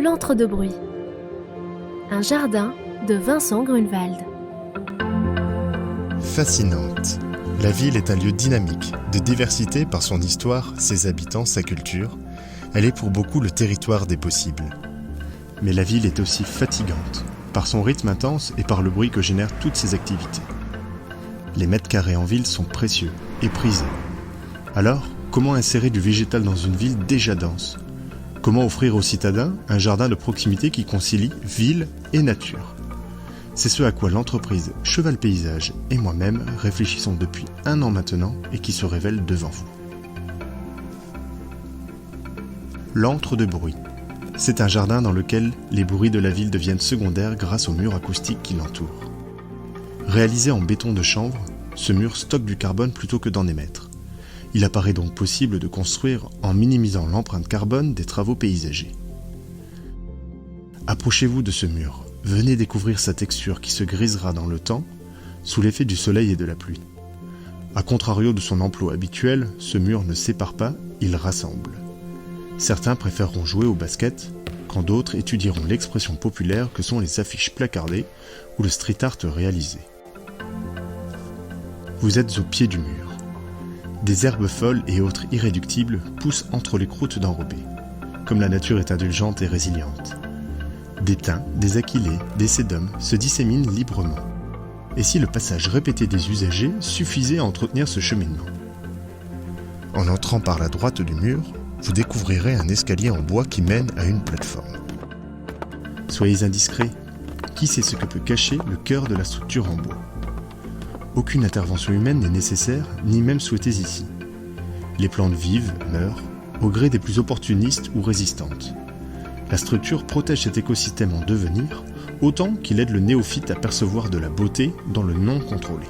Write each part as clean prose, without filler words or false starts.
L'antre de bruit. Un jardin de Vincent Grunewald. Fascinante. La ville est un lieu dynamique, de diversité par son histoire, ses habitants, sa culture. Elle est pour beaucoup le territoire des possibles. Mais la ville est aussi fatigante, par son rythme intense et par le bruit que génèrent toutes ses activités. Les mètres carrés en ville sont précieux et prisés. Alors, comment insérer du végétal dans une ville déjà dense ? Comment offrir aux citadins un jardin de proximité qui concilie ville et nature ? C'est ce à quoi l'entreprise Cheval Paysage et moi-même réfléchissons depuis 1 an maintenant et qui se révèle devant vous. L'antre de bruit. C'est un jardin dans lequel les bruits de la ville deviennent secondaires grâce aux murs acoustiques qui l'entourent. Réalisé en béton de chanvre, ce mur stocke du carbone plutôt que d'en émettre. Il apparaît donc possible de construire en minimisant l'empreinte carbone des travaux paysagers. Approchez-vous de ce mur, venez découvrir sa texture qui se grisera dans le temps sous l'effet du soleil et de la pluie. A contrario de son emploi habituel, ce mur ne sépare pas, il rassemble. Certains préféreront jouer au basket, quand d'autres étudieront l'expression populaire que sont les affiches placardées ou le street art réalisé. Vous êtes au pied du mur. Des herbes folles et autres irréductibles poussent entre les croûtes d'enrobés, comme la nature est indulgente et résiliente. Des thym, des achillées, des sédums se disséminent librement. Et si le passage répété des usagers suffisait à entretenir ce cheminement ? En entrant par la droite du mur, vous découvrirez un escalier en bois qui mène à une plateforme. Soyez indiscrets, qui sait ce que peut cacher le cœur de la structure en bois ? Aucune intervention humaine n'est nécessaire, ni même souhaitée ici. Les plantes vivent, meurent, au gré des plus opportunistes ou résistantes. La structure protège cet écosystème en devenir, autant qu'il aide le néophyte à percevoir de la beauté dans le non contrôlé.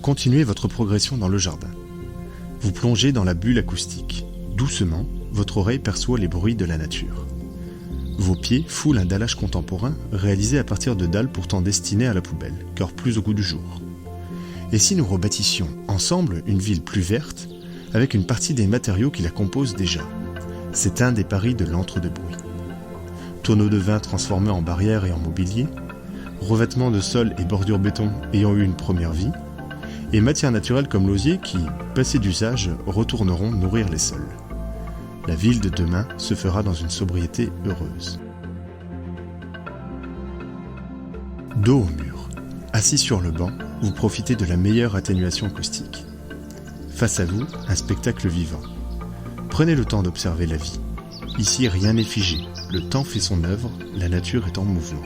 Continuez votre progression dans le jardin. Vous plongez dans la bulle acoustique. Doucement, votre oreille perçoit les bruits de la nature. Vos pieds foulent un dallage contemporain réalisé à partir de dalles pourtant destinées à la poubelle, car plus au goût du jour. Et si nous rebâtissions ensemble une ville plus verte, avec une partie des matériaux qui la composent déjà ? C'est un des paris de l'antre de bruit. Tonneaux de vin transformés en barrières et en mobilier, revêtements de sol et bordures béton ayant eu une première vie, et matières naturelles comme l'osier qui, passées d'usage, retourneront nourrir les sols. La ville de demain se fera dans une sobriété heureuse. Dos au mur. Assis sur le banc, vous profitez de la meilleure atténuation acoustique. Face à vous, un spectacle vivant. Prenez le temps d'observer la vie. Ici, rien n'est figé. Le temps fait son œuvre, la nature est en mouvement.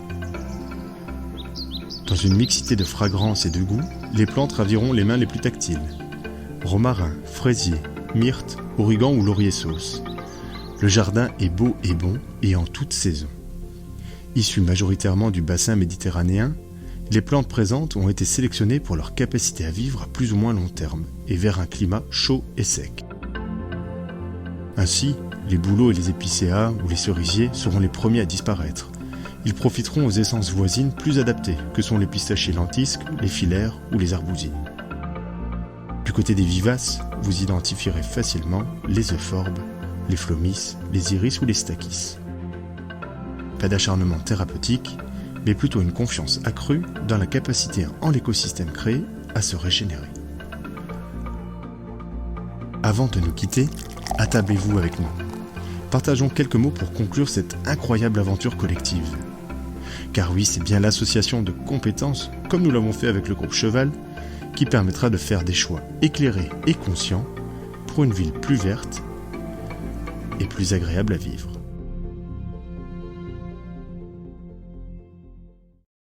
Dans une mixité de fragrances et de goûts, les plantes raviront les mains les plus tactiles. Romarin, fraisier, myrte, origan ou laurier sauce. Le jardin est beau et bon et en toute saison. Issus majoritairement du bassin méditerranéen, les plantes présentes ont été sélectionnées pour leur capacité à vivre à plus ou moins long terme et vers un climat chaud et sec. Ainsi, les bouleaux et les épicéas ou les cerisiers seront les premiers à disparaître. Ils profiteront aux essences voisines plus adaptées que sont les pistachiers lentisques, les filaires ou les arbousiers. Du côté des vivaces, vous identifierez facilement les euphorbes, les phlomis, les iris ou les stachys. Pas d'acharnement thérapeutique, mais plutôt une confiance accrue dans la capacité en l'écosystème créé à se régénérer. Avant de nous quitter, attablez-vous avec nous. Partageons quelques mots pour conclure cette incroyable aventure collective. Car oui, c'est bien l'association de compétences, comme nous l'avons fait avec le groupe Cheval, qui permettra de faire des choix éclairés et conscients pour une ville plus verte et plus agréable à vivre.